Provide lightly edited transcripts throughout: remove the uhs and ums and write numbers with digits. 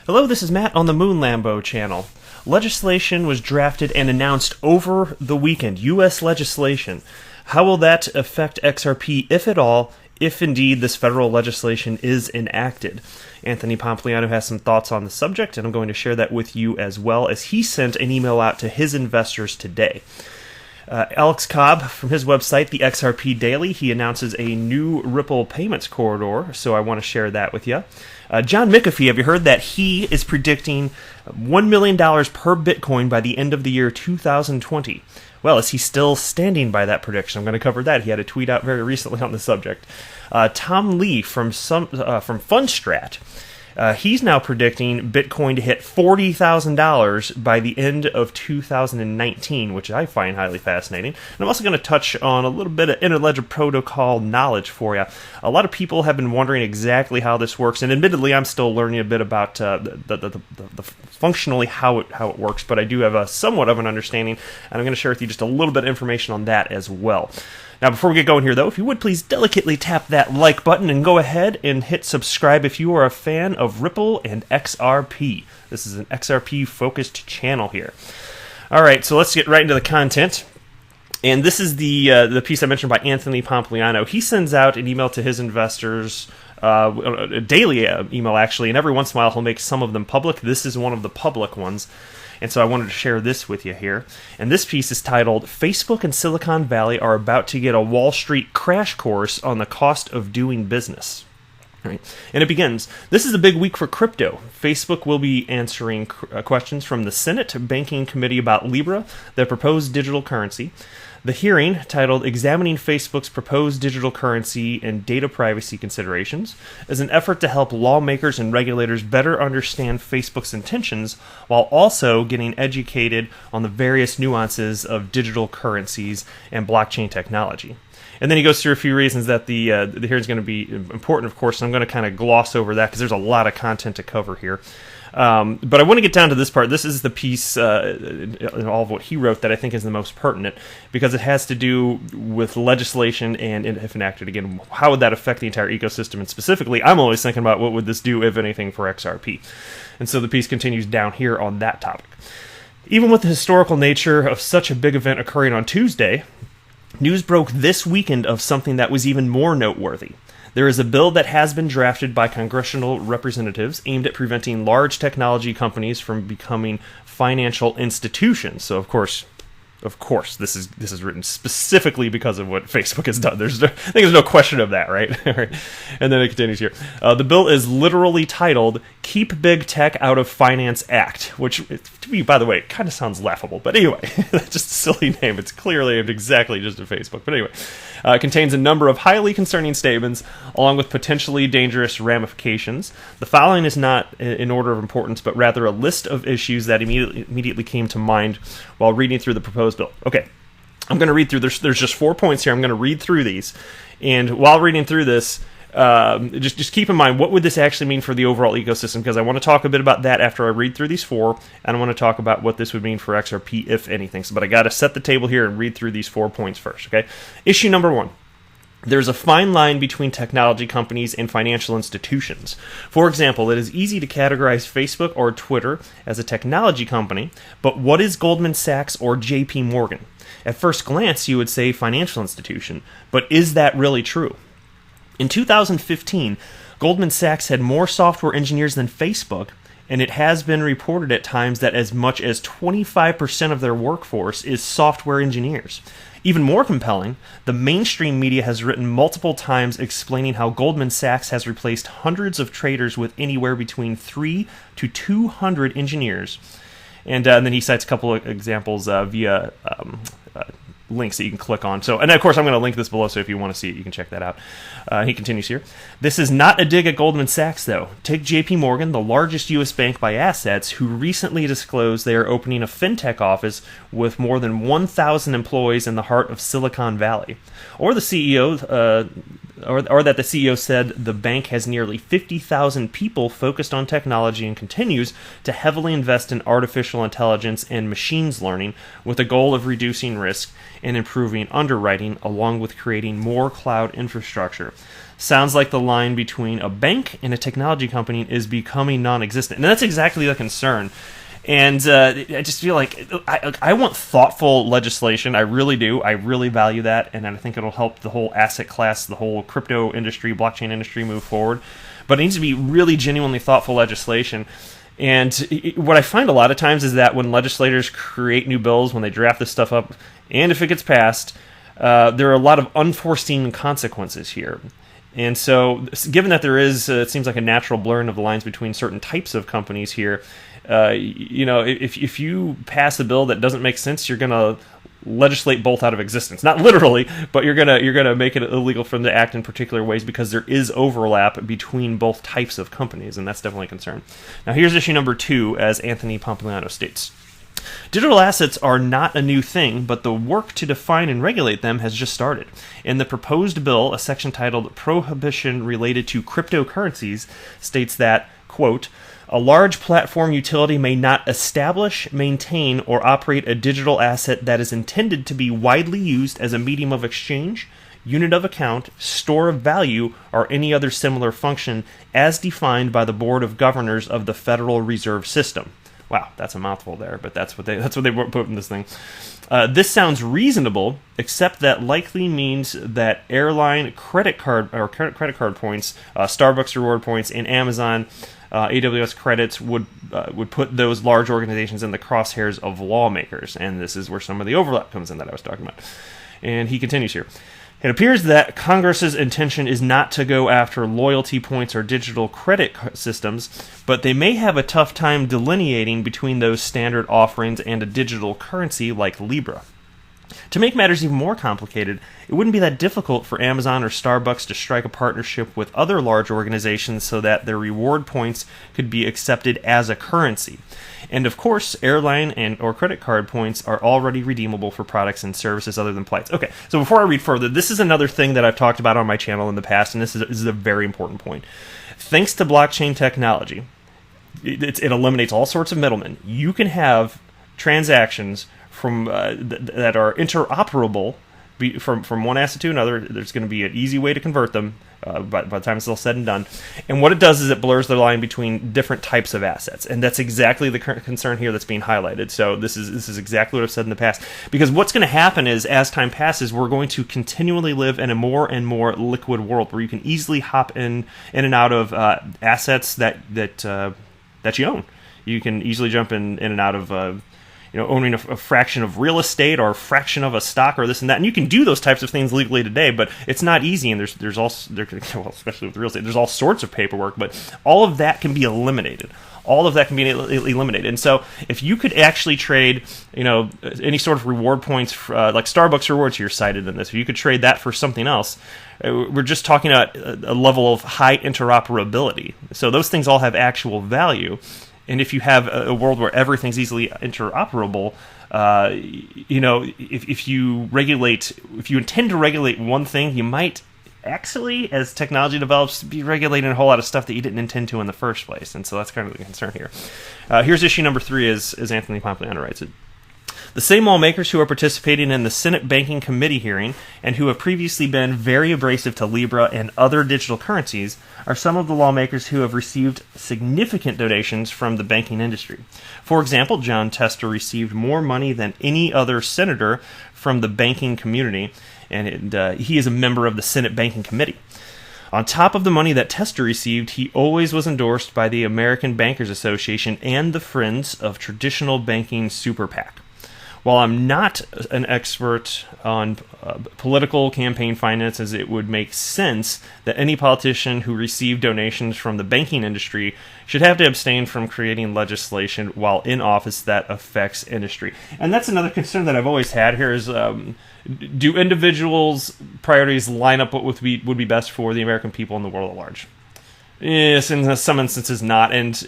Hello, this is Matt on the Moon Lambo channel. Legislation was drafted and announced over the weekend. U.S. legislation. How will that affect XRP, if at all, if indeed this federal legislation is enacted? Anthony Pompano has some thoughts on the subject, and I'm going to share that with you as well, as he sent an email out to his investors today. Alex Cobb, from his website, the XRP Daily, he announces a new Ripple payments corridor, so I want to share that with you. John McAfee, have you heard that he is predicting $1 million per Bitcoin by the end of the year 2020? Well, is he still standing by that prediction? I'm going to cover that. He had a tweet out very recently on the subject. Tom Lee from Fundstrat, he's now predicting Bitcoin to hit $40,000 by the end of 2019, which I find highly fascinating. And I'm also going to touch on a little bit of interledger protocol knowledge for you. A lot of people have been wondering exactly how this works, and admittedly, I'm still learning a bit about the functionally how it works, but I do have a somewhat of an understanding, and I'm going to share with you just a little bit of information on that as well. Now, before we get going here, though, if you would please delicately tap that like button and go ahead and hit subscribe if you are a fan of Ripple and XRP. This is an XRP-focused channel here. All right, so let's get right into the content. And this is the piece I mentioned by Anthony Pompano. He sends out an email to his investors, a daily email, actually, and every once in a while he'll make some of them public. This is one of the public ones. And so I wanted to share this with you here. And this piece is titled, Facebook and Silicon Valley are about to get a Wall Street crash course on the cost of doing business. Right. And it begins, this is a big week for crypto. Facebook will be answering questions from the Senate Banking Committee about Libra, their proposed digital currency. The hearing, titled Examining Facebook's Proposed Digital Currency and Data Privacy Considerations, is an effort to help lawmakers and regulators better understand Facebook's intentions while also getting educated on the various nuances of digital currencies and blockchain technology. And then he goes through a few reasons that the hearing is going to be important, of course, and I'm going to kind of gloss over that because there's a lot of content to cover here. But I want to get down to this part. This is the piece in all of what he wrote that I think is the most pertinent because it has to do with legislation and, if enacted again, how would that affect the entire ecosystem? And specifically, I'm always thinking about what would this do, if anything, for XRP. And so the piece continues down here on that topic. Even with the historical nature of such a big event occurring on Tuesday, news broke this weekend of something that was even more noteworthy. There is a bill that has been drafted by congressional representatives aimed at preventing large technology companies from becoming financial institutions. So, of course, this is written specifically because of what Facebook has done. I think there's no question of that, right? And then it continues here. The bill is literally titled "Keep Big Tech Out of Finance Act," which, to me, by the way, kind of sounds laughable. But anyway, that's just a silly name. It's clearly aimed exactly just at Facebook. But anyway, it contains a number of highly concerning statements, along with potentially dangerous ramifications. The following is not in order of importance, but rather a list of issues that immediately came to mind while reading through the proposed bill. Okay, I'm going to read through. There's just 4 points here. I'm going to read through these, and while reading through this, just keep in mind what would this actually mean for the overall ecosystem, because I want to talk a bit about that after I read through these 4, and I want to talk about what this would mean for XRP, if anything. But I got to set the table here and read through these 4 points first. Okay, issue number 1. There's a fine line between technology companies and financial institutions. For example, it is easy to categorize Facebook or Twitter as a technology company, but what is Goldman Sachs or JP Morgan? At first glance, you would say financial institution, but is that really true? In 2015, Goldman Sachs had more software engineers than Facebook, and it has been reported at times that as much as 25% of their workforce is software engineers. Even more compelling, the mainstream media has written multiple times explaining how Goldman Sachs has replaced hundreds of traders with anywhere between 3 to 200 engineers. And then he cites a couple of examples via links that you can click on. So, and of course, I'm going to link this below, so if you want to see it, you can check that out. He continues here. This is not a dig at Goldman Sachs, though. Take JP Morgan, the largest U.S. bank by assets, who recently disclosed they are opening a fintech office with more than 1,000 employees in the heart of Silicon Valley. Or the CEO, or that the CEO said the bank has nearly 50,000 people focused on technology and continues to heavily invest in artificial intelligence and machines learning with the goal of reducing risk and improving underwriting, along with creating more cloud infrastructure. Sounds like the line between a bank and a technology company is becoming non-existent. And that's exactly the concern. And I just feel like I want thoughtful legislation. I really do. I really value that. And I think it'll help the whole asset class, the whole crypto industry, blockchain industry move forward. But it needs to be really genuinely thoughtful legislation. And what I find a lot of times is that when legislators create new bills, when they draft this stuff up, and if it gets passed, there are a lot of unforeseen consequences here. And so, given that there is, it seems like a natural blurring of the lines between certain types of companies here, if you pass a bill that doesn't make sense, you're going to legislate both out of existence. Not literally, but you're gonna make it illegal for them to act in particular ways because there is overlap between both types of companies, and that's definitely a concern. Now, here's issue number 2, as Anthony Pompano states. Digital assets are not a new thing, but the work to define and regulate them has just started. In the proposed bill, a section titled Prohibition Related to Cryptocurrencies states that, quote, a large platform utility may not establish, maintain, or operate a digital asset that is intended to be widely used as a medium of exchange, unit of account, store of value, or any other similar function as defined by the Board of Governors of the Federal Reserve System. Wow, that's a mouthful there, but that's what they put in this thing. This sounds reasonable, except that likely means that airline credit card points, Starbucks reward points, and Amazon AWS credits would put those large organizations in the crosshairs of lawmakers, and this is where some of the overlap comes in that I was talking about. And he continues here. It appears that Congress's intention is not to go after loyalty points or digital credit systems, but they may have a tough time delineating between those standard offerings and a digital currency like Libra. To make matters even more complicated, it wouldn't be that difficult for Amazon or Starbucks to strike a partnership with other large organizations so that their reward points could be accepted as a currency. And of course, airline and or credit card points are already redeemable for products and services other than flights. Okay, so before I read further, this is another thing that I've talked about on my channel in the past, and this is a very important point. Thanks to blockchain technology, it eliminates all sorts of middlemen. You can have transactions from that are interoperable from one asset to another. There's going to be an easy way to convert them by the time it's all said and done. And what it does is it blurs the line between different types of assets, and that's exactly the current concern here that's being highlighted. So this is exactly what I've said in the past. Because what's going to happen is, as time passes, we're going to continually live in a more and more liquid world where you can easily hop in and out of assets that you own. You can easily jump in and out of owning a fraction of real estate or a fraction of a stock or this and that. And you can do those types of things legally today, but it's not easy. And there's especially with real estate, there's all sorts of paperwork, but all of that can be eliminated. All of that can be eliminated. And so if you could actually trade, any sort of reward points, like Starbucks rewards here cited in this, if you could trade that for something else, we're just talking about a level of high interoperability. So those things all have actual value. And if you have a world where everything's easily interoperable, if you intend to regulate one thing, you might actually, as technology develops, be regulating a whole lot of stuff that you didn't intend to in the first place. And so that's kind of the concern here. Here's issue number 3, as Anthony Pompano writes it. The same lawmakers who are participating in the Senate Banking Committee hearing and who have previously been very abrasive to Libra and other digital currencies are some of the lawmakers who have received significant donations from the banking industry. For example, John Tester received more money than any other senator from the banking community, and he is a member of the Senate Banking Committee. On top of the money that Tester received, he always was endorsed by the American Bankers Association and the Friends of Traditional Banking Super PAC. While I'm not an expert on political campaign finances, it would make sense that any politician who received donations from the banking industry should have to abstain from creating legislation while in office that affects industry. And that's another concern that I've always had here is, do individuals' priorities line up what would be best for the American people and the world at large? Yes, in some instances not. And,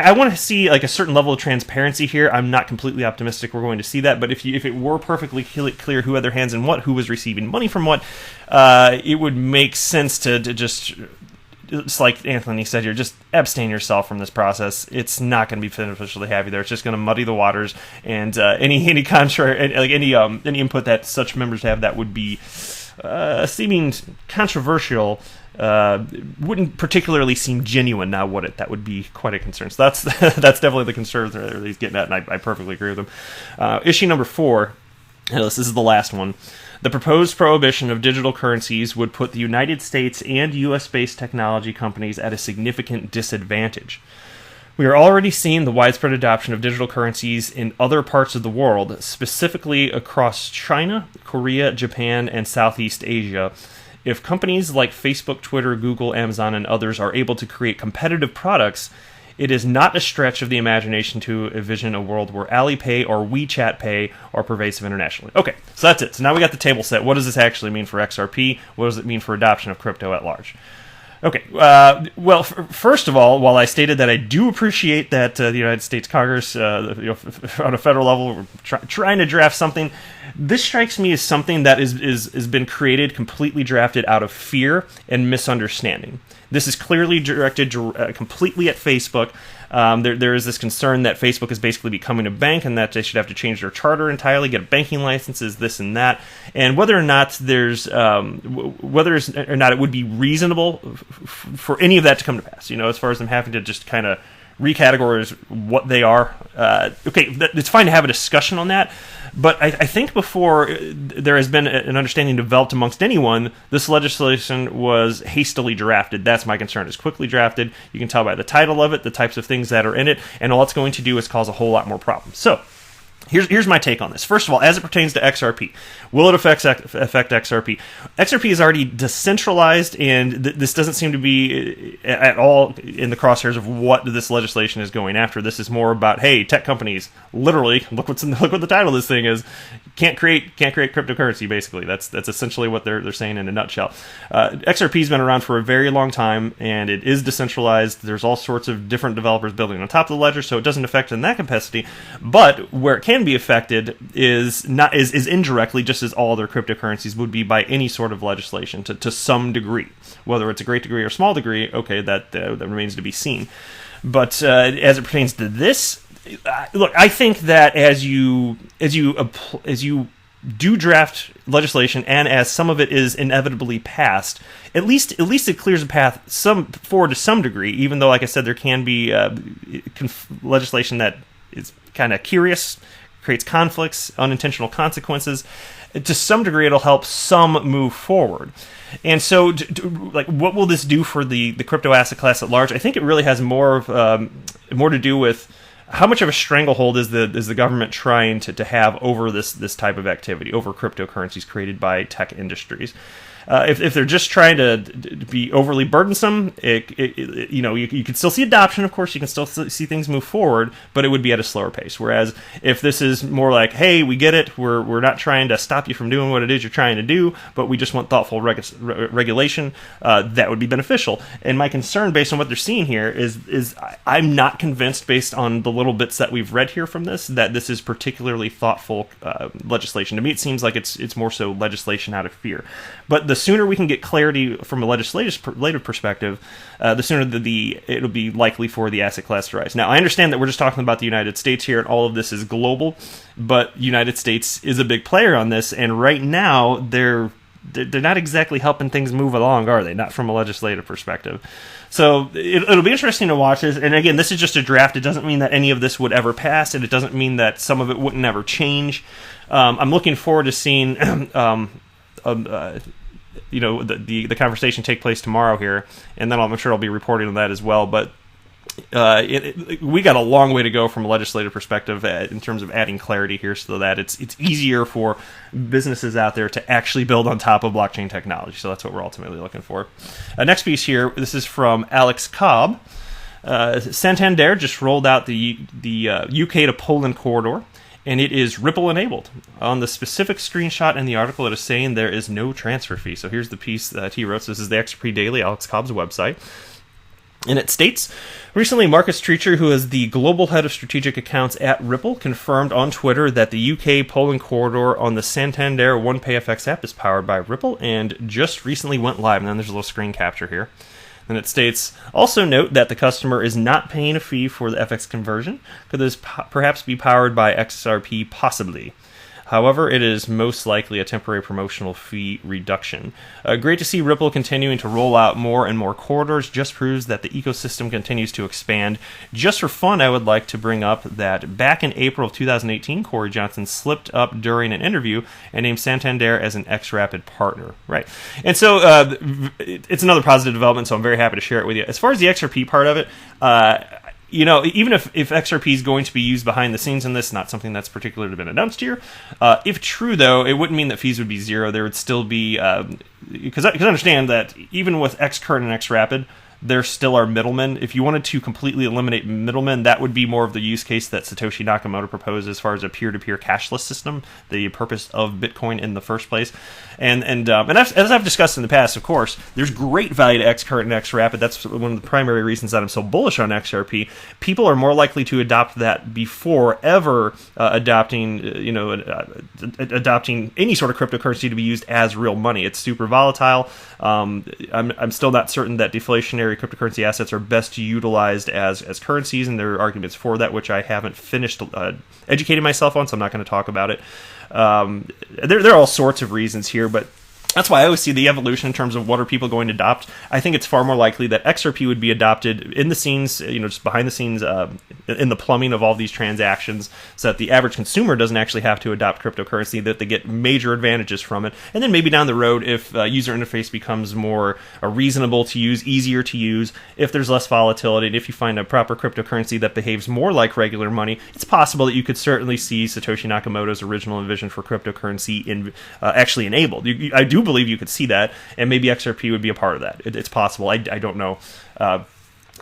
I want to see like a certain level of transparency here. I'm not completely optimistic we're going to see that, but if it were perfectly clear who had their hands in what, who was receiving money from what, it would make sense to just it's like Anthony said here, just abstain yourself from this process. It's not going to be beneficial to have you there. It's just going to muddy the waters, and any contrary, like any input that such members have that would be seeming controversial wouldn't particularly seem genuine, now would it? That would be quite a concern. So that's definitely the concern that he's getting at, and I perfectly agree with him. Issue number 4, and this is the last one. The proposed prohibition of digital currencies would put the United States and U.S.-based technology companies at a significant disadvantage. We are already seeing the widespread adoption of digital currencies in other parts of the world, specifically across China, Korea, Japan, and Southeast Asia. If companies like Facebook, Twitter, Google, Amazon, and others are able to create competitive products, it is not a stretch of the imagination to envision a world where Alipay or WeChat Pay are pervasive internationally. Okay, so that's it. So now we got the table set. What does this actually mean for XRP? What does it mean for adoption of crypto at large? Okay, well, first of all, while I stated that I do appreciate that the United States Congress, on a federal level, trying to draft something, this strikes me as something that has been created, completely drafted out of fear and misunderstanding. This is clearly directed completely at Facebook. There is this concern that Facebook is basically becoming a bank and that they should have to change their charter entirely, get banking licenses, this and that. And whether or not it would be reasonable for any of that to come to pass, as far as them having to just kind of recategorize what they are. Okay, it's fine to have a discussion on that, but I think before there has been an understanding developed amongst anyone, this legislation was hastily drafted. That's my concern. It's quickly drafted. You can tell by the title of it, the types of things that are in it, and all it's going to do is cause a whole lot more problems. So, here's my take on this. First of all, as it pertains to XRP, will it affect XRP? XRP is already decentralized, and this doesn't seem to be at all in the crosshairs of what this legislation is going after. This is more about, hey, tech companies, literally, look what the title of this thing is. Can't create cryptocurrency. Basically, that's essentially what they're saying in a nutshell. XRP's been around for a very long time, and it is decentralized. There's all sorts of different developers building on top of the ledger, so it doesn't affect in that capacity. But where it can be affected is indirectly, just as all other cryptocurrencies would be by any sort of legislation to some degree. Whether it's a great degree or small degree, okay, that remains to be seen. But as it pertains to this, look, I think that as you do draft legislation, and as some of it is inevitably passed, at least it clears a path forward to some degree. Even though, like I said, there can be legislation that is kind of curious, creates conflicts, unintentional consequences. To some degree, it'll help some move forward. And so, what will this do for the crypto asset class at large? I think it really has more to do with how much of a stranglehold is the government trying to have over this type of activity, over cryptocurrencies created by tech industries. If they're just trying to be overly burdensome, you can still see adoption, of course, you can still see things move forward, but it would be at a slower pace. Whereas if this is more like, hey, we get it, we're not trying to stop you from doing what it is you're trying to do, but we just want thoughtful regulation, that would be beneficial. And my concern, based on what they're seeing here, is I'm not convinced, based on the little bits that we've read here from this, that this is particularly thoughtful legislation. To me, it seems like it's more so legislation out of fear. But the sooner we can get clarity from a legislative perspective, the sooner it'll be likely for the asset class to rise. Now, I understand that we're just talking about the United States here, and all of this is global, but the United States is a big player on this, and right now they're not exactly helping things move along, are they? Not from a legislative perspective. So it'll be interesting to watch this. And again, this is just a draft. It doesn't mean that any of this would ever pass, and it doesn't mean that some of it wouldn't ever change. I'm looking forward to seeing the conversation take place tomorrow here, and then I'm sure I'll be reporting on that as well. But we got a long way to go from a legislative perspective in terms of adding clarity here, so that it's easier for businesses out there to actually build on top of blockchain technology. So that's what we're ultimately looking for. Next piece here, this is from Alex Cobb. Santander just rolled out the UK to Poland corridor, and it is Ripple enabled. On the specific screenshot in the article, it is saying there is no transfer fee. So here's the piece that he wrote. So this is the XRP Daily, Alex Cobb's website. And it states, recently Marcus Treacher, who is the global head of strategic accounts at Ripple, confirmed on Twitter that the UK Poland corridor on the Santander OnePayFX app is powered by Ripple and just recently went live. And then there's a little screen capture here. And it states, also note that the customer is not paying a fee for the FX conversion. Could this perhaps be powered by XRP? Possibly. However, it is most likely a temporary promotional fee reduction. Great to see Ripple continuing to roll out more and more corridors. Just proves that the ecosystem continues to expand. Just for fun, I would like to bring up that back in April of 2018, Corey Johnson slipped up during an interview and named Santander as an XRapid partner. Right. And so it's another positive development, so I'm very happy to share it with you. As far as the XRP part of it, even if XRP is going to be used behind the scenes in this, not something that's particularly been announced here. If true, though, it wouldn't mean that fees would be zero. There would still be, because I understand that even with XCurrent and XRapid, there still are middlemen. If you wanted to completely eliminate middlemen, that would be more of the use case that Satoshi Nakamoto proposed as far as a peer-to-peer cashless system, the purpose of Bitcoin in the first place. And as I've discussed in the past, of course, there's great value to XCurrent and XRapid. That's one of the primary reasons that I'm so bullish on XRP. People are more likely to adopt that before ever adopting any sort of cryptocurrency to be used as real money. It's super volatile. I'm still not certain that deflationary cryptocurrency assets are best utilized as currencies, and there are arguments for that, which I haven't finished educating myself on, so I'm not going to talk about it. There are all sorts of reasons here, but that's why I always see the evolution in terms of what are people going to adopt. I think it's far more likely that XRP would be adopted in the scenes, just behind the scenes, in the plumbing of all these transactions, so that the average consumer doesn't actually have to adopt cryptocurrency, that they get major advantages from it. And then maybe down the road, if user interface becomes more reasonable to use, easier to use, if there's less volatility, and if you find a proper cryptocurrency that behaves more like regular money, it's possible that you could certainly see Satoshi Nakamoto's original vision for cryptocurrency actually enabled. I do believe you could see that, and maybe XRP would be a part of that. It's possible. I don't know.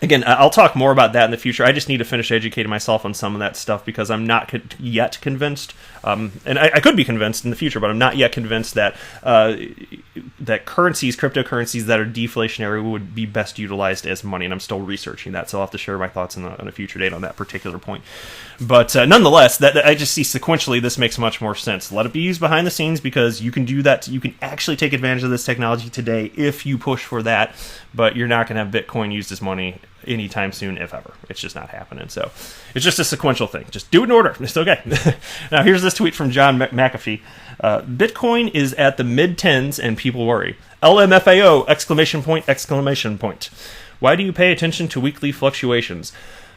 Again, I'll talk more about that in the future. I just need to finish educating myself on some of that stuff because I'm not yet convinced, and I could be convinced in the future, but I'm not yet convinced that that cryptocurrencies that are deflationary would be best utilized as money, and I'm still researching that, so I'll have to share my thoughts on a future date on that particular point. But nonetheless, that I just see sequentially this makes much more sense. Let it be used behind the scenes because you can do that. You can actually take advantage of this technology today if you push for that, but you're not going to have Bitcoin used as money anytime soon, if ever. It's just not happening. So it's just a sequential thing. Just do it in order. It's okay. Now here's this tweet from John McAfee. Bitcoin is at the mid-tens and people worry. LMFAO! Exclamation point, exclamation point. Why do you pay attention to weekly fluctuations?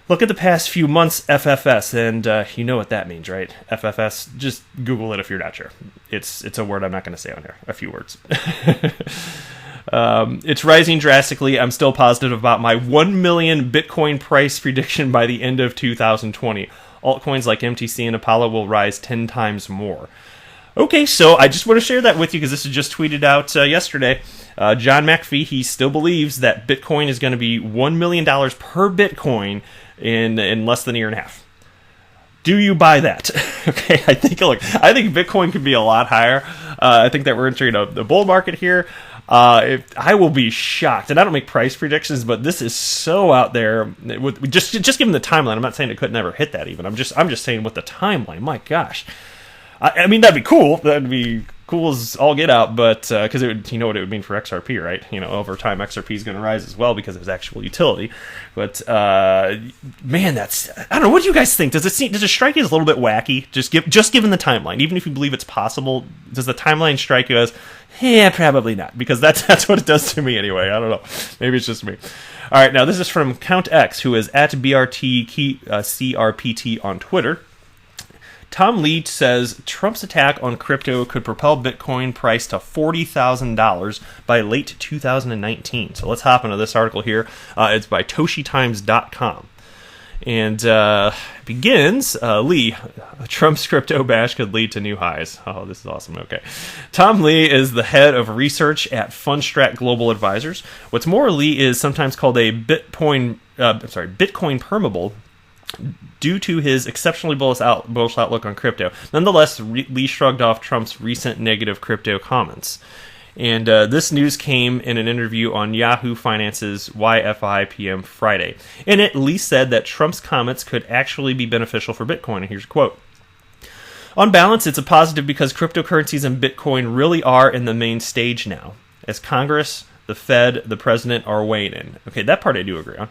Look at the past few months FFS, and you know what that means, right? FFS, just Google it if you're not sure. It's a word I'm not going to say on here. A few words. It's rising drastically. I'm still positive about my 1 million Bitcoin price prediction by the end of 2020. Altcoins like MTC and Apollo will rise 10 times more. Okay, so I just want to share that with you because this was just tweeted out yesterday. John McAfee, he still believes that Bitcoin is going to be $1 million per Bitcoin in less than a year and a half. Do you buy that? Okay, I think Bitcoin could be a lot higher. I think that we're entering a bull market here. I will be shocked, and I don't make price predictions, but this is so out there. With just given the timeline, I'm not saying it could never hit that. Even I'm just saying with the timeline. My gosh, I mean that'd be cool. That'd be cool as all get out, but because it would, you know what it would mean for XRP, right? Over time XRP is going to rise as well because of its actual utility. But man, I don't know. What do you guys think? Does it strike you as a little bit wacky? Just given the timeline, even if you believe it's possible, does the timeline strike you as, yeah, probably not? Because that's what it does to me anyway. I don't know. Maybe it's just me. All right, now this is from Count X, who is at CRPT on Twitter. Tom Lee says Trump's attack on crypto could propel Bitcoin price to $40,000 by late 2019. So let's hop into this article here. It's by ToshiTimes.com. And begins, Lee, Trump's crypto bash could lead to new highs. Oh, this is awesome. Okay. Tom Lee is the head of research at Fundstrat Global Advisors. What's more, Lee is sometimes called a Bitcoin permeable, due to his exceptionally bullish outlook on crypto. Nonetheless, Lee shrugged off Trump's recent negative crypto comments. And this news came in an interview on Yahoo Finance's YFI PM Friday. In it, Lee said that Trump's comments could actually be beneficial for Bitcoin. And here's a quote. On balance, it's a positive because cryptocurrencies and Bitcoin really are in the main stage now. As Congress the Fed, the president are weighing in. Okay, that part I do agree on.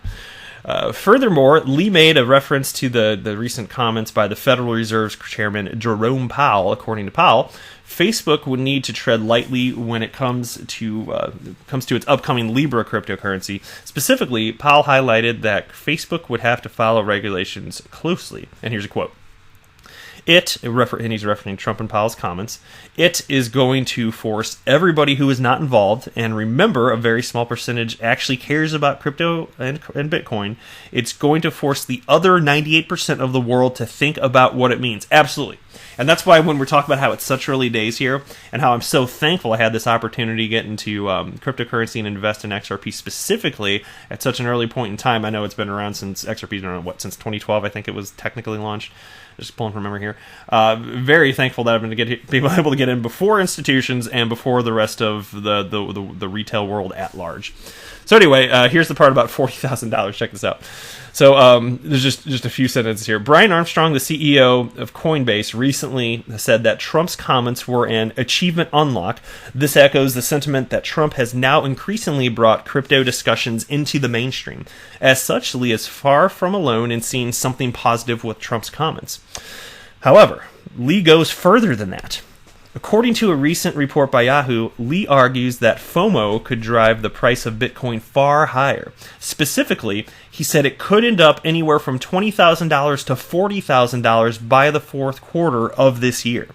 Furthermore, Lee made a reference to the recent comments by the Federal Reserve's chairman Jerome Powell. According to Powell, Facebook would need to tread lightly when it comes to its upcoming Libra cryptocurrency. Specifically, Powell highlighted that Facebook would have to follow regulations closely. And here's a quote. And he's referencing Trump and Powell's comments, it is going to force everybody who is not involved, and remember, a very small percentage actually cares about crypto and Bitcoin. It's going to force the other 98% of the world to think about what it means. Absolutely. And that's why when we're talking about how it's such early days here, and how I'm so thankful I had this opportunity to get into cryptocurrency and invest in XRP specifically at such an early point in time. I know it's been around since XRP's been around, since 2012, I think it was technically launched. Just pulling from memory here. Very thankful that I've been able to get in before institutions and before the rest of the retail world at large. So anyway, here's the part about $40,000. Check this out. So there's just a few sentences here. Brian Armstrong, the CEO of Coinbase, recently said that Trump's comments were an achievement unlock. This echoes the sentiment that Trump has now increasingly brought crypto discussions into the mainstream. As such, Lee is far from alone in seeing something positive with Trump's comments. However, Lee goes further than that. According to a recent report by Yahoo, Lee argues that FOMO could drive the price of Bitcoin far higher. Specifically, he said it could end up anywhere from $20,000 to $40,000 by the fourth quarter of this year.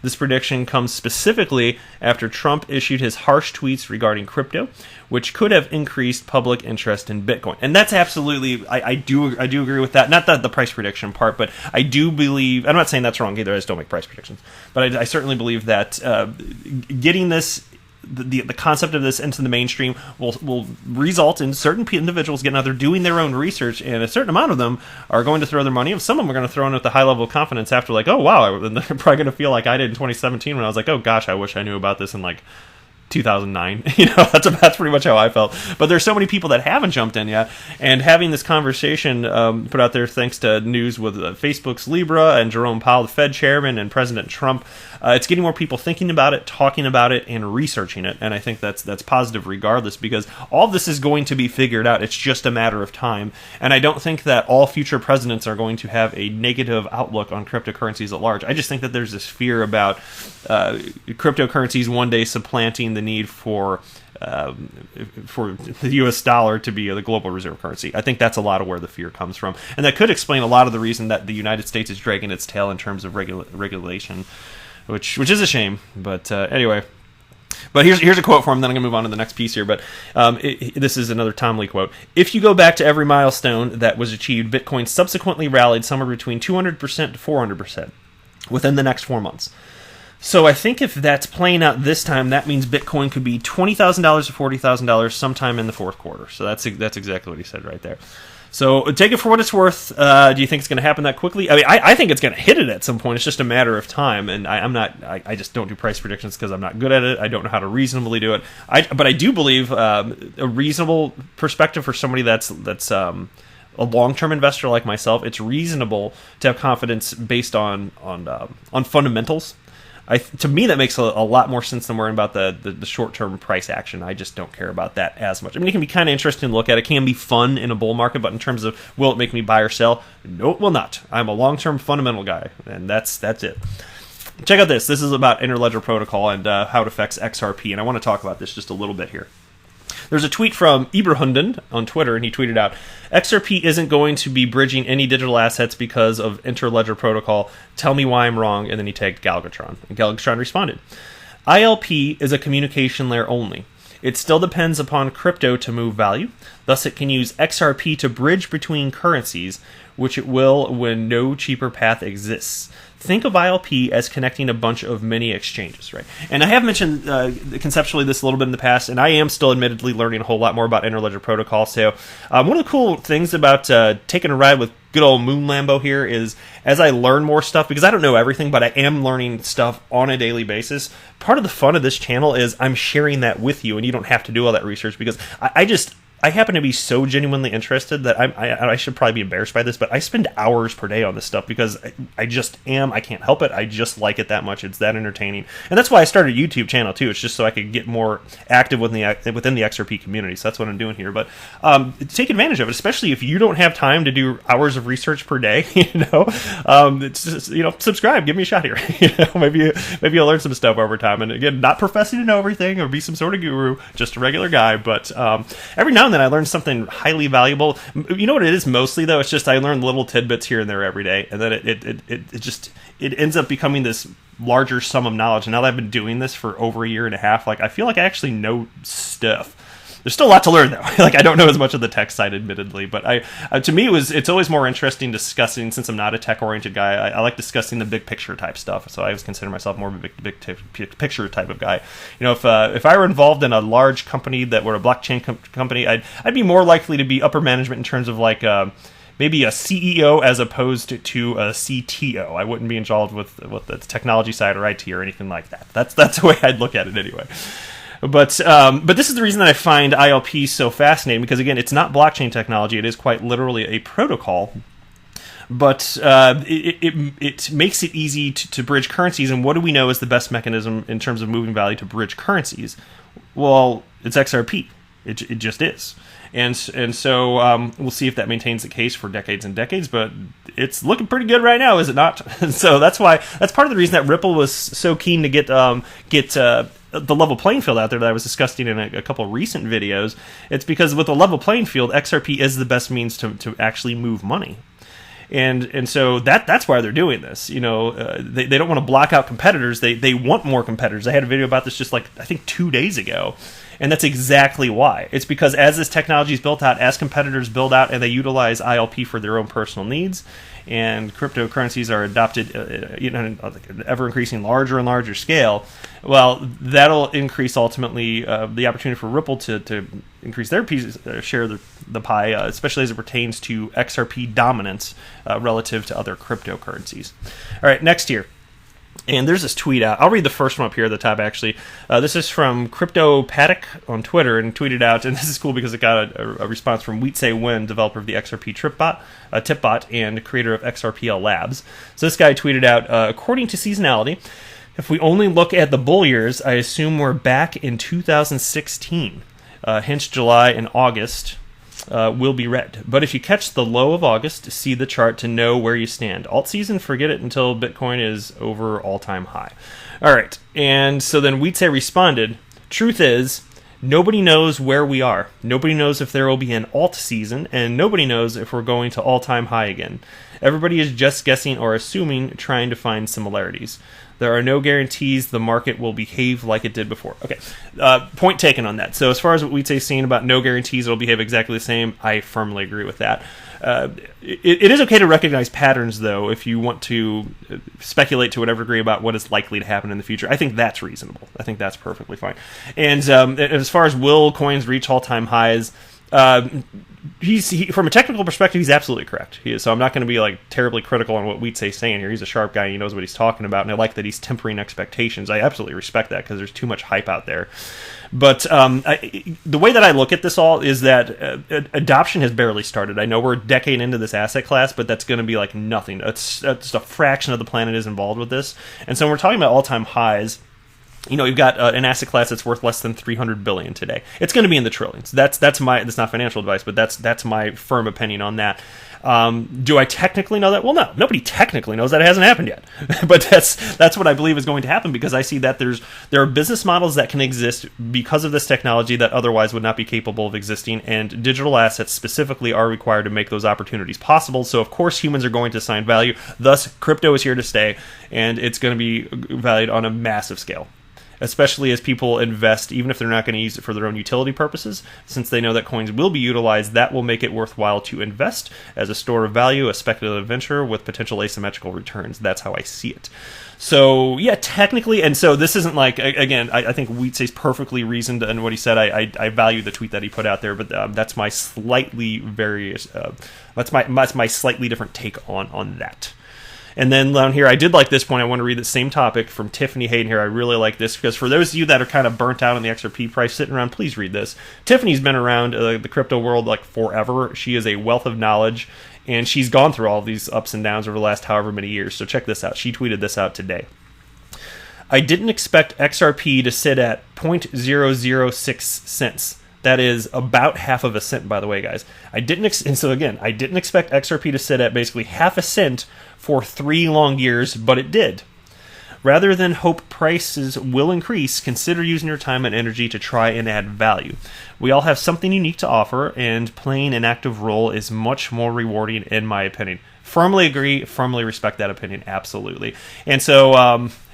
This prediction comes specifically after Trump issued his harsh tweets regarding crypto, which could have increased public interest in Bitcoin. And that's absolutely, I do agree with that. Not the price prediction part, but I do believe, I'm not saying that's wrong either, I just don't make price predictions. But I certainly believe that getting this, the concept of this into the mainstream will result in certain individuals getting out there doing their own research, and a certain amount of them are going to throw their money, and some of them are going to throw in with a high level of confidence after, like, oh wow, and they're probably going to feel like I did in 2017 when I was like, oh gosh, I wish I knew about this in like 2009. That's pretty much how I felt. But there's so many people that haven't jumped in yet, and having this conversation put out there thanks to news with Facebook's Libra and Jerome Powell, the Fed chairman, and President Trump, it's getting more people thinking about it, talking about it, and researching it. And I think that's positive regardless, because all of this is going to be figured out. It's just a matter of time. And I don't think that all future presidents are going to have a negative outlook on cryptocurrencies at large. I just think that there's this fear about cryptocurrencies one day supplanting the need for the U.S. dollar to be the global reserve currency. I think that's a lot of where the fear comes from, and that could explain a lot of the reason that the United States is dragging its tail in terms of regulation, which is a shame. But anyway. But here's a quote from him, then I'm going to move on to the next piece here. But this is another Tom Lee quote. If you go back to every milestone that was achieved, Bitcoin subsequently rallied somewhere between 200% to 400% within the next 4 months. So I think if that's playing out this time, that means Bitcoin could be $20,000 to $40,000 sometime in the fourth quarter. So that's exactly what he said right there. So take it for what it's worth. Do you think it's going to happen that quickly? I mean, I think it's going to hit it at some point. It's just a matter of time. And I just don't do price predictions because I'm not good at it. I don't know how to reasonably do it. But I do believe a reasonable perspective for somebody that's a long-term investor like myself. It's reasonable to have confidence based on fundamentals. To me, that makes a lot more sense than worrying about the short-term price action. I just don't care about that as much. I mean, it can be kind of interesting to look at. It can be fun in a bull market, but in terms of will it make me buy or sell? No, it will not. I'm a long-term fundamental guy, and that's it. Check out this. This is about interledger protocol and how it affects XRP, and I want to talk about this just a little bit here. There's a tweet from Iberhunden on Twitter, and he tweeted out, XRP isn't going to be bridging any digital assets because of interledger protocol. Tell me why I'm wrong. And then he tagged Galgatron. And Galgatron responded, ILP is a communication layer only. It still depends upon crypto to move value. Thus, it can use XRP to bridge between currencies, which it will when no cheaper path exists. Think of ILP as connecting a bunch of mini exchanges, right? And I have mentioned conceptually this a little bit in the past, and I am still admittedly learning a whole lot more about interledger protocol. So one of the cool things about taking a ride with good old Moon Lambo here is as I learn more stuff, because I don't know everything, but I am learning stuff on a daily basis. Part of the fun of this channel is I'm sharing that with you, and you don't have to do all that research because I happen to be so genuinely interested that I should probably be embarrassed by this, but I spend hours per day on this stuff because I just am. I can't help it. I just like it that much. It's that entertaining. And that's why I started a YouTube channel, too. It's just so I could get more active within the XRP community. So that's what I'm doing here. But take advantage of it, especially if you don't have time to do hours of research per day. It's just, subscribe. Give me a shot here. Maybe you'll learn some stuff over time. And again, not professing to know everything or be some sort of guru, just a regular guy. But every now and then I learn something highly valuable. You know what it is mostly, though? It's just I learn little tidbits here and there every day, and then it ends up becoming this larger sum of knowledge. And now that I've been doing this for over a year and a half, I feel like I actually know stuff. There's still a lot to learn, though. I don't know as much of the tech side, admittedly, but to me, it's always more interesting discussing, since I'm not a tech-oriented guy, I like discussing the big picture type stuff, so I always consider myself more of a big picture type of guy. If I were involved in a large company that were a blockchain company, I'd be more likely to be upper management in terms of maybe a CEO as opposed to a CTO. I wouldn't be involved with the technology side or IT or anything like that. That's the way I'd look at it anyway. But this is the reason that I find ILP so fascinating, because again, it's not blockchain technology. It is quite literally a protocol. But it makes it easy to bridge currencies. And what do we know is the best mechanism in terms of moving value to bridge currencies? Well, it's XRP. It just is. And so we'll see if that maintains the case for decades and decades, but it's looking pretty good right now, is it not? So that's part of the reason that Ripple was so keen to get the level playing field out there that I was discussing in a couple of recent videos. It's because with a level playing field, XRP is the best means to actually move money. And so that's why they're doing this. They don't want to block out competitors. They want more competitors. I had a video about this just I think 2 days ago. And that's exactly why. It's because as this technology is built out, as competitors build out and they utilize ILP for their own personal needs, and cryptocurrencies are adopted at an ever-increasing larger and larger scale, well, that'll increase ultimately the opportunity for Ripple to increase their share of the pie, especially as it pertains to XRP dominance relative to other cryptocurrencies. All right, next here. And there's this tweet out. I'll read the first one up here at the top, actually. This is from CryptoPatic on Twitter, and tweeted out, and this is cool because it got a response from Weetsay Wen, developer of the XRP Tipbot and creator of XRPL Labs. So this guy tweeted out, according to seasonality, if we only look at the bull years, I assume we're back in 2016. Hence July and August will be red. But if you catch the low of August, see the chart to know where you stand. Alt season, forget it until Bitcoin is over all-time high. All right, and so then Weetsay responded, truth is, nobody knows where we are. Nobody knows if there will be an alt season, and nobody knows if we're going to all-time high again. Everybody is just guessing or assuming, trying to find similarities. There are no guarantees the market will behave like it did before. Okay, point taken on that. So as far as what Weetsay's saying about no guarantees it'll behave exactly the same, I firmly agree with that. It is okay to recognize patterns, though, if you want to speculate to whatever degree about what is likely to happen in the future. I think that's reasonable. I think that's perfectly fine. And as far as will coins reach all-time highs, he from a technical perspective, he's absolutely correct. He is. So I'm not going to be terribly critical on what Weetsay's saying here. He's a sharp guy. He knows what he's talking about, and I like that he's tempering expectations. I absolutely respect that because there's too much hype out there. But the way that I look at this all is that adoption has barely started. I know we're a decade into this asset class, but that's going to be nothing. That's a fraction of the planet is involved with this. And so when we're talking about all-time highs, you've got an asset class that's worth less than $300 billion today. It's going to be in the trillions. That's not financial advice, but that's my firm opinion on that. Do I technically know that? Well, no. Nobody technically knows that. It hasn't happened yet. But that's what I believe is going to happen, because I see that there are business models that can exist because of this technology that otherwise would not be capable of existing, and digital assets specifically are required to make those opportunities possible. So, of course, humans are going to assign value. Thus, crypto is here to stay, and it's going to be valued on a massive scale, especially as people invest, even if they're not going to use it for their own utility purposes. Since they know that coins will be utilized, that will make it worthwhile to invest as a store of value, a speculative venture with potential asymmetrical returns. That's how I see it. So, yeah, technically, and so this isn't again, I think Weetsay's perfectly reasoned in what he said. I value the tweet that he put out there, but that's my slightly slightly different take on that. And then down here, I did like this point. I want to read the same topic from Tiffany Hayden here. I really like this because for those of you that are kind of burnt out on the XRP price sitting around, please read this. Tiffany's been around the crypto world like forever. She is a wealth of knowledge, and she's gone through all of these ups and downs over the last however many years. So check this out. She tweeted this out today. I didn't expect XRP to sit at 0.006 cents. That is about half of a cent, by the way, guys. I didn't expect XRP to sit at basically half a cent for 3 long years, but it did. Rather than hope prices will increase, consider using your time and energy to try and add value. We all have something unique to offer, and playing an active role is much more rewarding, in my opinion. Firmly agree, firmly respect that opinion, absolutely. And so,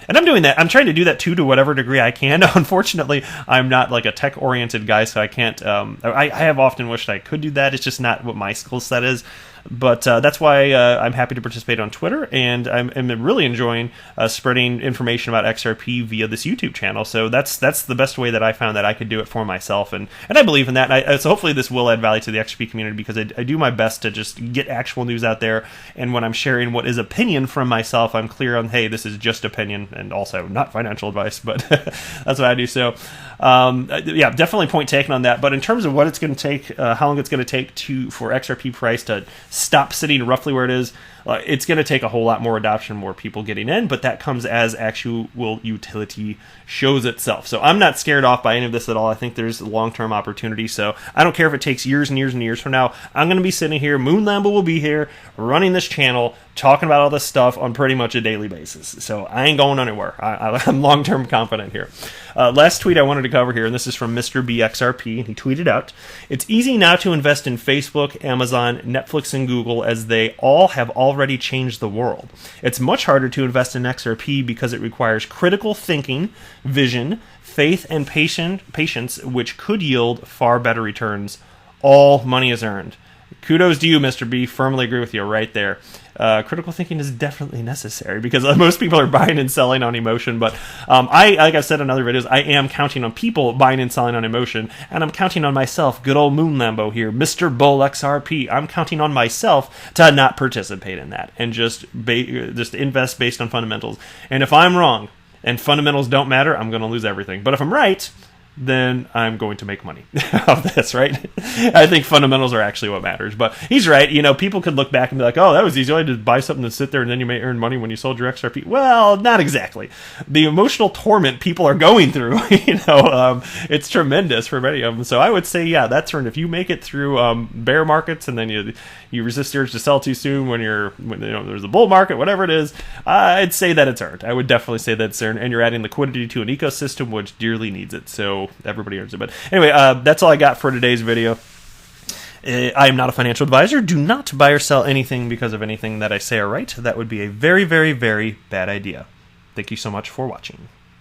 and I'm doing that. I'm trying to do that too, to whatever degree I can. Unfortunately, I'm not like a tech-oriented guy, so I can't. I have often wished I could do that. It's just not what my skill set is. But that's why I'm happy to participate on Twitter, and I'm really enjoying spreading information about XRP via this YouTube channel. So that's the best way that I found that I could do it for myself, and I believe in that. So hopefully this will add value to the XRP community, because I do my best to just get actual news out there. And when I'm sharing what is opinion from myself, I'm clear on, hey, this is just opinion, and also not financial advice. But that's what I do. So yeah, definitely point taken on that. But in terms of what it's going to take, how long it's going to take for XRP price to stop sitting roughly where it is, it's going to take a whole lot more adoption, more people getting in, but that comes as actual utility shows itself. So I'm not scared off by any of this at all. I think there's long-term opportunity, so I don't care if it takes years and years and years from now. I'm going to be sitting here, Moon Lambo will be here, running this channel, talking about all this stuff on pretty much a daily basis. So I ain't going anywhere. I'm long-term confident here. Last tweet I wanted to cover here, and this is from Mr. BXRP, and he tweeted out, "It's easy now to invest in Facebook, Amazon, Netflix, and Google, as they all have already changed the world. It's much harder to invest in XRP because it requires critical thinking, vision, faith, and patience, which could yield far better returns. All money is earned." Kudos to you, Mr. B. Firmly agree with you right there. Critical thinking is definitely necessary, because most people are buying and selling on emotion. But like I've said in other videos, I am counting on people buying and selling on emotion, and I'm counting on myself, good old Moon Lambo here, Mr. Bull XRP. I'm counting on myself to not participate in that and just invest based on fundamentals. And if I'm wrong and fundamentals don't matter, I'm going to lose everything. But if I'm right, then I'm going to make money off this, right? I think fundamentals are actually what matters. But he's right. You know, people could look back and be like, oh, that was easy. I just buy something to sit there and then you may earn money when you sold your XRP. Well, not exactly. The emotional torment people are going through, it's tremendous for many of them. So I would say, yeah, that's earned. If you make it through bear markets and then you resist the urge to sell too soon when there's a bull market, whatever it is, I'd say that it's earned. I would definitely say that it's earned. And you're adding liquidity to an ecosystem which dearly needs it. So everybody earns it. But anyway, that's all I got for today's video. I am not a financial advisor. Do not buy or sell anything because of anything that I say or write. That would be a very, very, very bad idea. Thank you so much for watching.